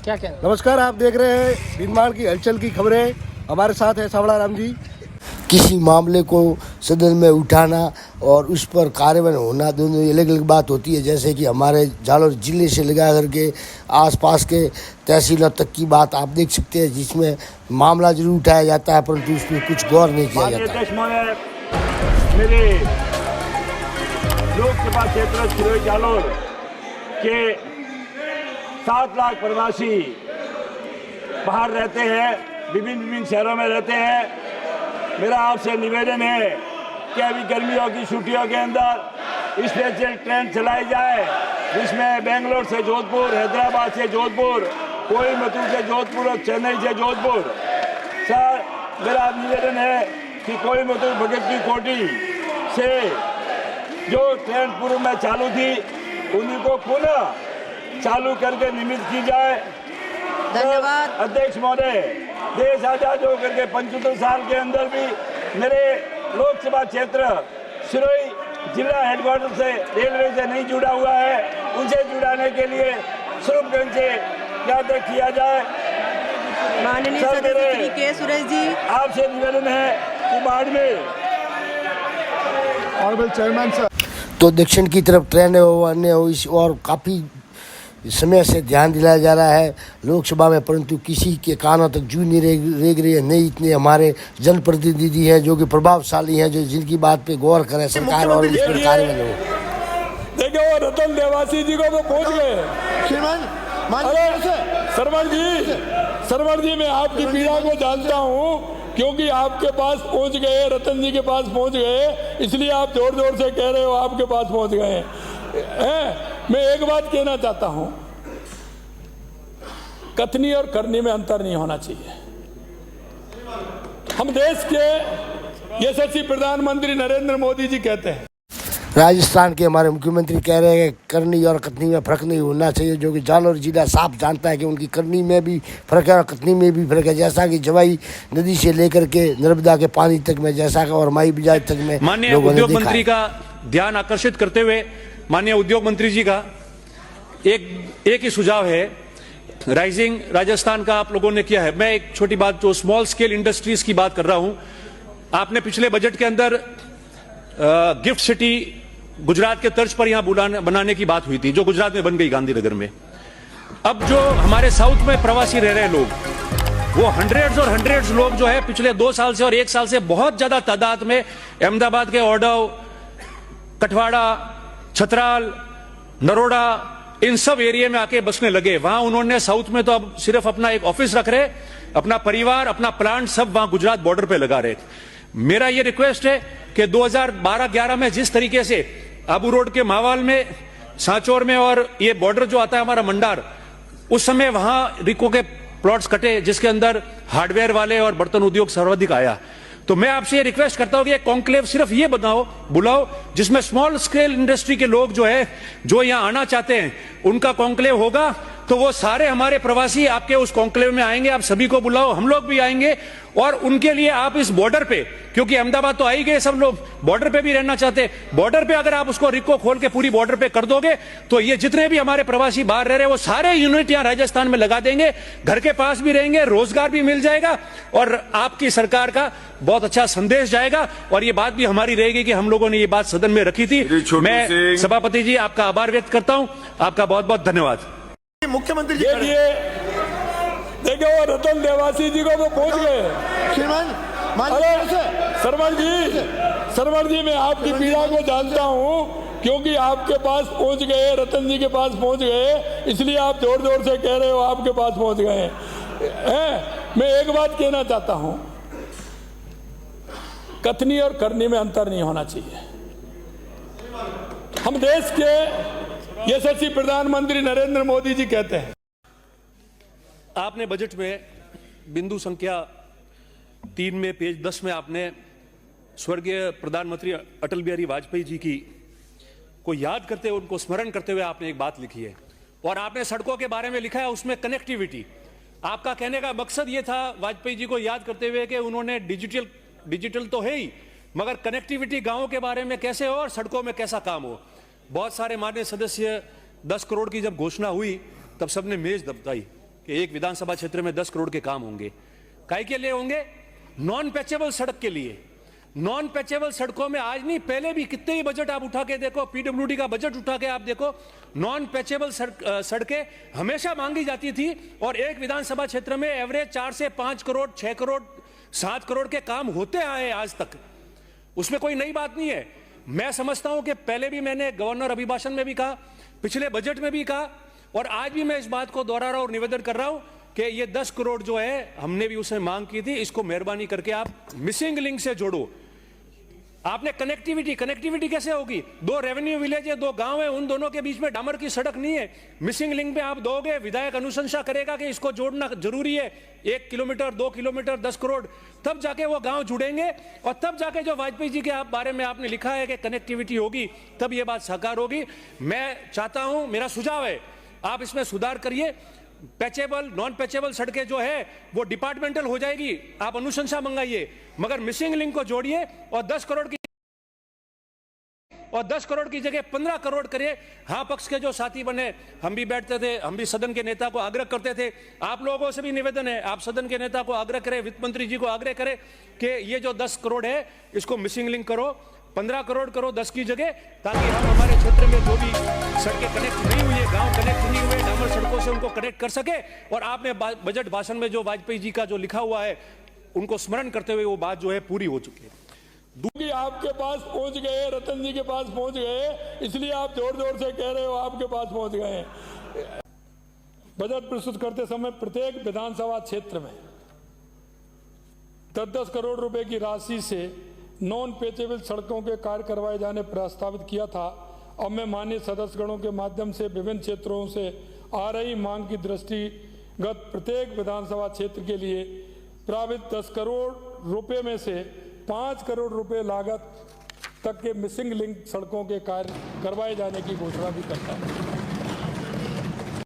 क्या कहना? नमस्कार, आप देख रहे हैं निर्माण की हलचल की खबरें। हमारे साथ है सावड़ा राम जी। किसी मामले को सदन में उठाना और उस पर कार्रवाई होना दोनों अलग अलग बात होती है। जैसे कि हमारे जालौर जिले से लगा करके आसपास के तहसीलों तक की बात आप देख सकते हैं, जिसमें मामला जरूर उठाया जाता है परंतु उस पर कुछ गौर नहीं किया जाता। मेरे लोकसभा क्षेत्र सिरोही जालौर के 7 लाख प्रवासी बाहर रहते हैं, विभिन्न शहरों में रहते हैं। मेरा आपसे निवेदन है कि अभी गर्मियों की छुट्टियों के अंदर स्पेशल ट्रेन चलाई जाए, जिसमें बेंगलोर से जोधपुर, हैदराबाद से जोधपुर, कोयम्बटूर से जोधपुर और चेन्नई से जोधपुर। सर, मेरा निवेदन है कि कोयम्बटूर भगत की कोठी से जो ट्रेन पूर्व में चालू थी उन्हीं को पुनः चालू करके नियमित की जाए। धन्यवाद अध्यक्ष महोदय, देश आजाद होकर के 75 साल के अंदर भी मेरे लोकसभा क्षेत्र सिरोही जिला हेडक्वार्टर से रेलवे से नहीं जुड़ा हुआ है, उसे जुड़ाने के लिए स्वरूपगंज से यात्रा किया जाए। माननीय सदस्य श्री के सुरेश जी, आपसे निवेदन है कि बाड़मेर ऑनरेबल चेयरमैन सर। तो दक्षिण की तरफ ट्रेनें अन्य और काफ़ी समय से ध्यान दिलाया जा रहा है लोकसभा में, परंतु किसी के कानों तक जू नहीं रेग रही है। नहीं इतने हमारे जनप्रतिनिधि हैं जो कि प्रभावशाली हैं, जो जिनकी बात पे गौर करें सरकार और इस पर कार्रवाई हो। देखो वो रतन देवासी जी को तो पहुंच गए। सरवण जी, मैं आपकी पीड़ा को जानता हूँ, क्योंकि आपके पास पहुंच गए, रतन जी के पास पहुंच गए, इसलिए आप जोर जोर से कह रहे हो आपके पास पहुंच गए हैं। मैं एक बात कहना चाहता हूं, कथनी और करनी में अंतर नहीं होना चाहिए। हम देश के यशस्वी प्रधानमंत्री नरेंद्र मोदी जी कहते हैं, राजस्थान के हमारे मुख्यमंत्री कह रहे हैं कि करनी और कथनी में फर्क नहीं होना चाहिए, जो कि जालौर जिला साफ जानता है कि उनकी करनी में भी फर्क है और कथनी में भी फर्क है। जैसा कि जवाई नदी से लेकर के नर्मदा के पानी तक में, जैसा कि और माई बिजाज तक में माननीय उद्योग मंत्री का ध्यान आकर्षित करते हुए माननीय उद्योग मंत्री जी का एक ही सुझाव है। राइजिंग राजस्थान का आप लोगों ने किया है। मैं एक छोटी बात, जो स्मॉल स्केल इंडस्ट्रीज की बात कर रहा हूं, आपने पिछले बजट के अंदर गिफ्ट सिटी गुजरात के तर्ज पर यहां बनाने की बात हुई थी, जो गुजरात में बन गई गांधीनगर में। अब जो हमारे साउथ में प्रवासी रह रहे लोग, वो हंड्रेड्स लोग जो है पिछले 2 साल से और 1 साल से बहुत ज्यादा तादाद में अहमदाबाद के ओडव, कठवाड़ा, छतराल, नरोड़ा, इन सब एरिया में आके बसने लगे। वहां उन्होंने साउथ में तो अब सिर्फ अपना एक ऑफिस रख रहे, अपना परिवार, अपना प्लांट सब वहां गुजरात बॉर्डर पे लगा रहे। मेरा ये रिक्वेस्ट है कि 2012-11 में जिस तरीके से आबू रोड के मावाल में, सांचौर में और ये बॉर्डर जो आता है हमारा मंडार, उस समय वहां रिको के प्लॉट्स कटे, जिसके अंदर हार्डवेयर वाले और बर्तन उद्योग सर्वाधिक आया। तो मैं आपसे ये रिक्वेस्ट करता हूं कि कॉन्क्लेव सिर्फ ये बुलाओ जिसमें स्मॉल स्केल इंडस्ट्री के लोग जो यहां आना चाहते हैं, उनका कॉन्क्लेव होगा। तो वो सारे हमारे प्रवासी आपके उस कॉन्क्लेव में आएंगे। आप सभी को बुलाओ, हम लोग भी आएंगे, और उनके लिए आप इस बॉर्डर पे, क्योंकि अहमदाबाद तो आ ही गए सब लोग, बॉर्डर पे भी रहना चाहते, बॉर्डर पे अगर आप उसको रिको खोल के पूरी बॉर्डर पे कर दोगे, तो ये जितने भी हमारे प्रवासी बाहर रह रहे हैं वो सारे यूनिट यहां राजस्थान में लगा देंगे, घर के पास भी रहेंगे, रोजगार भी मिल जाएगा और आपकी सरकार का बहुत अच्छा संदेश जाएगा। और ये बात भी हमारी रहेगी कि हम लोगों ने ये बात सदन में रखी थी। मैं सभापति जी आपका आभार व्यक्त करता हूं, आपका बहुत बहुत धन्यवाद। मुख्यमंत्री जी देखो वो रतन देवासी जी को तो पहुंच गए। सरवण जी, मैं आपकी पीड़ा को जानता हूं, क्योंकि आपके पास पहुंच गए, रतन जी के पास पहुंच गए, इसलिए आप जोर जोर से कह रहे हो आपके पास पहुंच गए हैं। मैं एक बात कहना चाहता हूं, कथनी और करनी में अंतर नहीं होना चाहिए। हम देश के यशस्वी प्रधानमंत्री नरेंद्र मोदी जी कहते हैं, आपने बजट में बिंदु संख्या 3 में पेज 10 में आपने स्वर्गीय प्रधानमंत्री अटल बिहारी वाजपेयी जी की को याद करते हुए, उनको स्मरण करते हुए आपने एक बात लिखी है, और आपने सड़कों के बारे में लिखा है, उसमें कनेक्टिविटी। आपका कहने का मकसद ये था वाजपेयी जी को याद करते हुए कि उन्होंने डिजिटल तो है ही, मगर कनेक्टिविटी गांवों के बारे में कैसे हो और सड़कों में कैसा काम हो। बहुत सारे माननीय सदस्य 10 करोड़ की जब घोषणा हुई तब सबने मेज दबाई कि एक विधानसभा क्षेत्र में 10 करोड़ के काम होंगे। काहे के लिए होंगे? नॉन पैचेबल सड़क के लिए। नॉन पैचेबल सड़कों में आज नहीं, पहले भी कितने ही बजट आप उठा के देखो, पीडब्ल्यूडी का बजट उठा के आप देखो, नॉन पैचेबल सड़कें हमेशा मांगी जाती थी और एक विधानसभा क्षेत्र में एवरेज 4 से 5 करोड़, 6 करोड़, 7 करोड़ के काम होते आए आज तक। उसमें कोई नई बात नहीं है। मैं समझता हूं कि पहले भी मैंने गवर्नर अभिभाषण में भी कहा, पिछले बजट में भी कहा और आज भी मैं इस बात को दोहरा रहा हूं और निवेदन कर रहा हूं कि ये 10 करोड़ जो है हमने भी उसे मांग की थी, इसको मेहरबानी करके आप मिसिंग लिंक से जोड़ो। आपने कनेक्टिविटी कैसे होगी? 2 रेवेन्यू विलेज है, 2 गांव है, उन दोनों के बीच में डामर की सड़क नहीं है। मिसिंग लिंक पे आप दोगे, विधायक अनुशंसा करेगा कि इसको जोड़ना जरूरी है, 1 किलोमीटर 2 किलोमीटर 10 करोड़, तब जाके वो गांव जुड़ेंगे और तब जाके जो वाजपेयी जी के बारे में आपने लिखा है कि कनेक्टिविटी होगी, तब ये बात साकार होगी। मैं चाहता हूं, मेरा सुझाव है, आप इसमें सुधार करिए। पैचेबल नॉन पैचेबल सड़कें जो है वो डिपार्टमेंटल हो जाएगी, आप अनुशंसा मंगाइए, मगर मिसिंग लिंक को जोड़िए और 10 करोड़ की जगह 15 करोड़ करिए। हाँ, पक्ष के जो साथी बने, हम भी बैठते थे, हम भी सदन के नेता को आग्रह करते थे, आप लोगों से भी निवेदन है, आप सदन के नेता को आग्रह करें, वित्त मंत्री जी को आग्रह करें कि ये जो 10 करोड़ है इसको मिसिंग लिंक करो, 15 करोड़ करो 10 की जगह, ताकि हम हमारे क्षेत्र में जो भी सड़कें कनेक्ट नहीं हुई है, गांव कनेक्ट नहीं हुए, डामर सड़कों से उनको कनेक्ट कर सके। और आपने बजट भाषण में जो वाजपेयी जी का जो लिखा हुआ है उनको स्मरण करते हुए वो बात जो है पूरी हो चुकी है। दूसरी आपके पास पहुंच गए, रतन जी के पास पहुंच गए, इसलिए आप जोर जोर से कह रहे हो आपके पास पहुंच गए। बजट प्रस्तुत करते समय प्रत्येक विधानसभा क्षेत्र में 10-10 करोड़ रुपए की राशि से नॉन पेचेबल सड़कों के कार्य करवाए जाने प्रस्तावित किया था। अब मैं माननीय सदस्यगणों के माध्यम से विभिन्न क्षेत्रों से आ रही मांग की दृष्टिगत प्रत्येक विधानसभा क्षेत्र के लिए प्रावित 10 करोड़ रुपए में से 5 करोड़ रुपए लागत तक के मिसिंग लिंक सड़कों के कार्य करवाए जाने की घोषणा भी करता है।